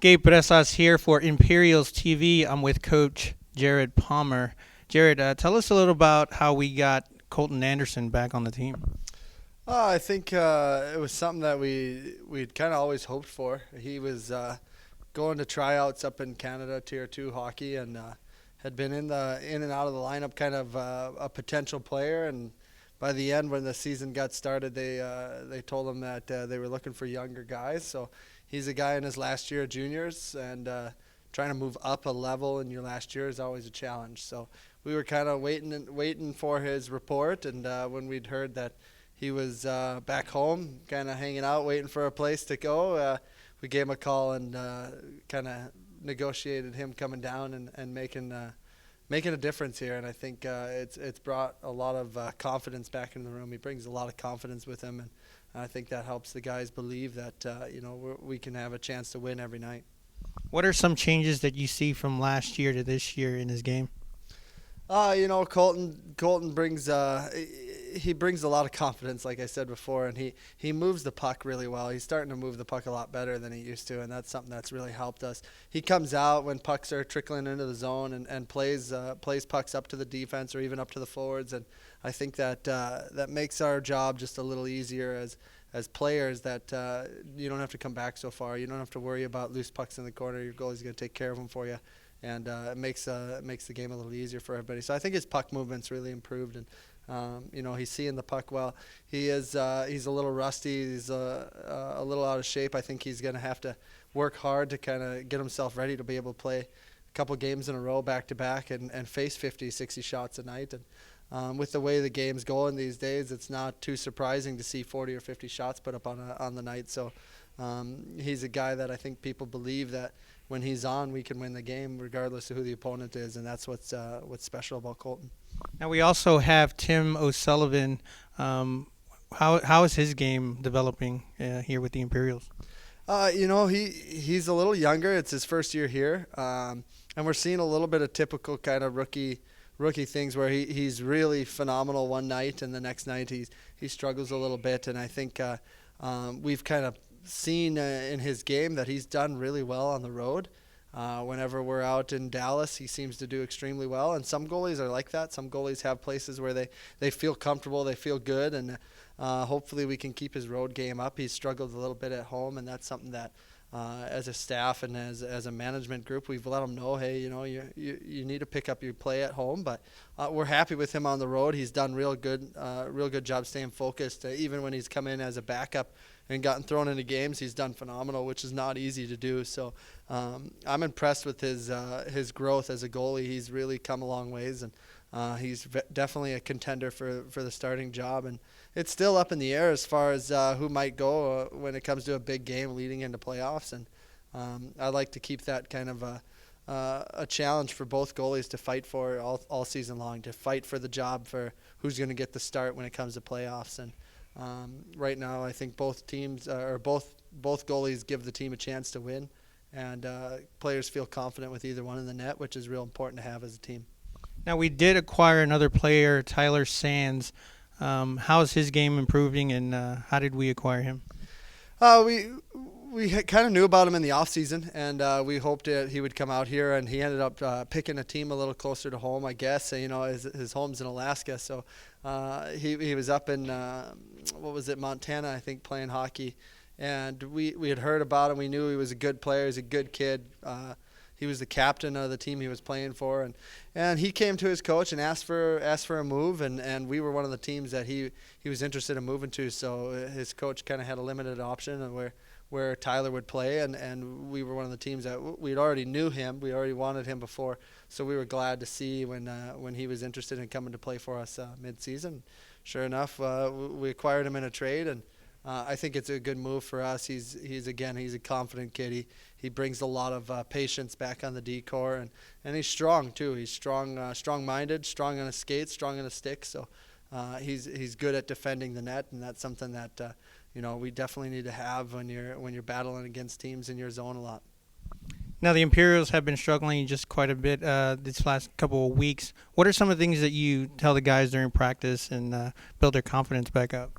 Gabe Bresas here for Imperials TV. I'm with Coach Jarod Palmer. Jarod, tell us a little about how we got Colton Anderson back on the team. I think it was something that we'd kind of always hoped for. He was going to tryouts up in Canada, Tier 2 hockey, and had been in and out of the lineup, kind of a potential player. And by the end, when the season got started, they told him that they were looking for younger guys. So he's a guy in his last year of juniors, and trying to move up a level in your last year is always a challenge. So we were kind of waiting for his report, and when we'd heard that he was back home, kind of hanging out, waiting for a place to go, we gave him a call and kind of negotiated him coming down and making a difference here. And I think it's brought a lot of confidence back in the room. He brings a lot of confidence with him, and I think that helps the guys believe that we can have a chance to win every night. What are some changes that you see from last year to this year in his game? Colton brings he brings a lot of confidence, like I said before, and he moves the puck really well. He's starting to move the puck a lot better than he used to, and that's something that's really helped us. He comes out when pucks are trickling into the zone and plays pucks up to the defense or even up to the forwards, and I think that makes our job just a little easier as players, that you don't have to come back so far. You don't have to worry about loose pucks in the corner. Your goalie's going to take care of them for you. And it makes the game a little easier for everybody. So I think his puck movement's really improved, and he's seeing the puck well. He's a little rusty. He's a little out of shape. I think he's going to have to work hard to kind of get himself ready to be able to play a couple games in a row back to back and face 50, 60 shots a night. And with the way the game's going these days, it's not too surprising to see 40 or 50 shots put up on the night. So he's a guy that I think people believe that when he's on, we can win the game regardless of who the opponent is, and that's what's special about Colton. Now we also have Tim O'Sullivan. How is his game developing here with the Imperials? He's a little younger. It's his first year here, and we're seeing a little bit of typical kind of rookie things where he's really phenomenal one night, and the next night he struggles a little bit. And I think we've kind of seen in his game that he's done really well on the road. Whenever we're out in Dallas, he seems to do extremely well, and some goalies are like that. Some goalies have places where they feel comfortable, they feel good, and hopefully we can keep his road game up. He's struggled a little bit at home, and that's something that as a staff and as a management group, we've let him know, hey, you need to pick up your play at home, but we're happy with him on the road. He's done real good job staying focused. Even when he's come in as a backup and gotten thrown into games, he's done phenomenal, which is not easy to do. So I'm impressed with his growth as a goalie. He's really come a long ways, and he's definitely a contender for the starting job. And it's still up in the air as far as who might go when it comes to a big game leading into playoffs. And I like to keep that kind of a challenge for both goalies to fight for all season long, to fight for the job for who's going to get the start when it comes to playoffs. And right now, I think both teams both goalies give the team a chance to win, and players feel confident with either one in the net, which is real important to have as a team. Now we did acquire another player, Tyler Sands. How is his game improving, and how did we acquire him? We kind of knew about him in the off season, and we hoped that he would come out here, and he ended up picking a team a little closer to home, I guess. His home's in Alaska, so he was up in Montana, I think, playing hockey, and we had heard about him. We knew he was a good player. He's a good kid. He was the captain of the team he was playing for, and he came to his coach and asked for a move, and we were one of the teams that he was interested in moving to. So his coach kind of had a limited option of where Tyler would play, and we were one of the teams that we'd already knew him. We already wanted him before, so we were glad to see when he was interested in coming to play for us mid-season. Sure enough, we acquired him in a trade, and I think it's a good move for us. He's a confident kid. He brings a lot of patience back on the D-core, and he's strong too. He's strong-minded, strong on his skates, strong on his stick. So he's good at defending the net, and that's something that we definitely need to have when you're battling against teams in your zone a lot. Now the Imperials have been struggling just quite a bit this last couple of weeks. What are some of the things that you tell the guys during practice and build their confidence back up?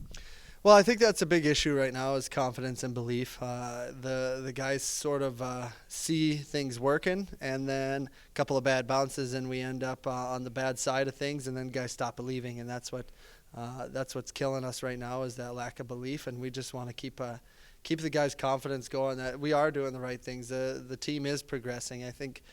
Well, I think that's a big issue right now is confidence and belief. The guys sort of see things working, and then a couple of bad bounces, and we end up on the bad side of things, and then guys stop believing, and that's what's killing us right now is that lack of belief, and we just want to keep the guys' confidence going that we are doing the right things. The team is progressing. I think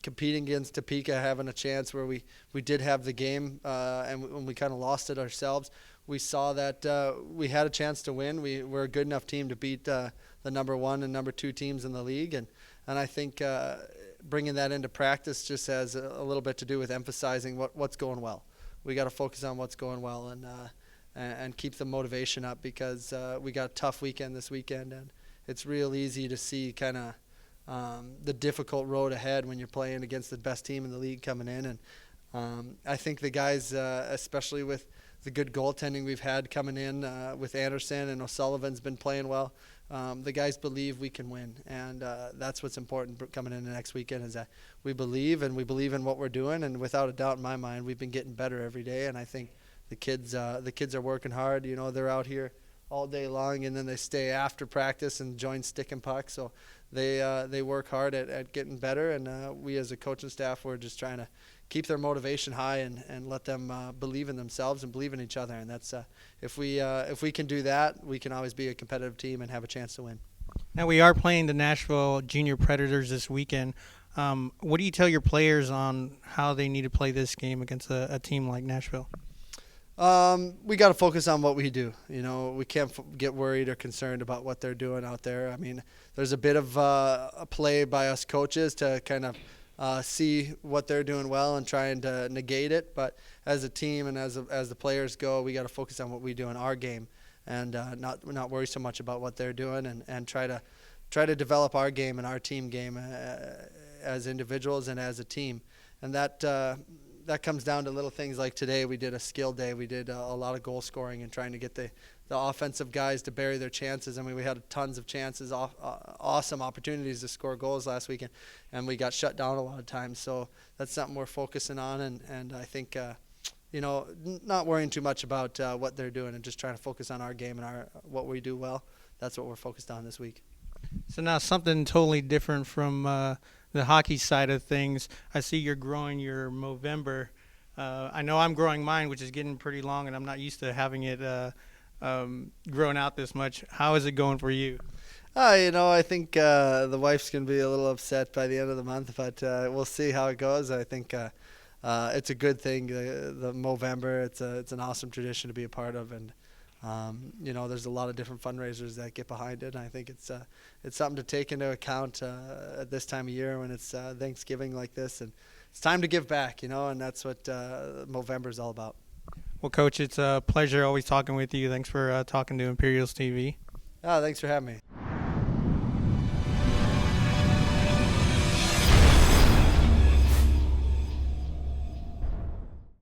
competing against Topeka, having a chance where we did have the game, and when we kind of lost it ourselves. We saw that we had a chance to win. We're a good enough team to beat the number 1 and number 2 teams in the league, and I think bringing that into practice just has a little bit to do with emphasizing what's going well. We got to focus on what's going well and keep the motivation up because we got a tough weekend this weekend, and it's real easy to see kind of the difficult road ahead when you're playing against the best team in the league coming in, and I think the guys, especially with the good goaltending we've had coming in with Anderson and O'Sullivan's been playing well. The guys believe we can win, and that's what's important coming into next weekend is that we believe in what we're doing, and without a doubt in my mind, we've been getting better every day, and I think the kids are working hard. You know, they're out here all day long, and then they stay after practice and join stick and puck, so they work hard at getting better, and we as a coaching staff, we're just trying to keep their motivation high and let them believe in themselves and believe in each other. And that's if we can do that, we can always be a competitive team and have a chance to win. Now we are playing the Nashville Junior Predators this weekend. What do you tell your players on how they need to play this game against a team like Nashville? We got to focus on what we do. You know, we can't get worried or concerned about what they're doing out there. I mean, there's a bit of a play by us coaches to kind of see what they're doing well and trying to negate it. But as a team and as the players go, we got to focus on what we do in our game and not worry so much about what they're doing and try to develop our game and our team game as individuals and as a team. And that comes down to little things like today we did a skill day. We did a lot of goal scoring and trying to get the offensive guys to bury their chances. I mean, we had tons of chances, awesome opportunities to score goals last weekend, and we got shut down a lot of times. So that's something we're focusing on, and I think, not worrying too much about what they're doing and just trying to focus on our game and what we do well. That's what we're focused on this week. So now something totally different from the hockey side of things. I see you're growing your Movember. I know I'm growing mine, which is getting pretty long, and I'm not used to having it grown out this much. How is it going for you? I think the wife's going to be a little upset by the end of the month, but we'll see how it goes. I think it's a good thing, the Movember. It's an awesome tradition to be a part of, and there's a lot of different fundraisers that get behind it. And I think it's something to take into account at this time of year when it's Thanksgiving like this, and it's time to give back, and that's what Movember is all about. Well, Coach, it's a pleasure always talking with you. Thanks for talking to Imperials TV. Thanks for having me.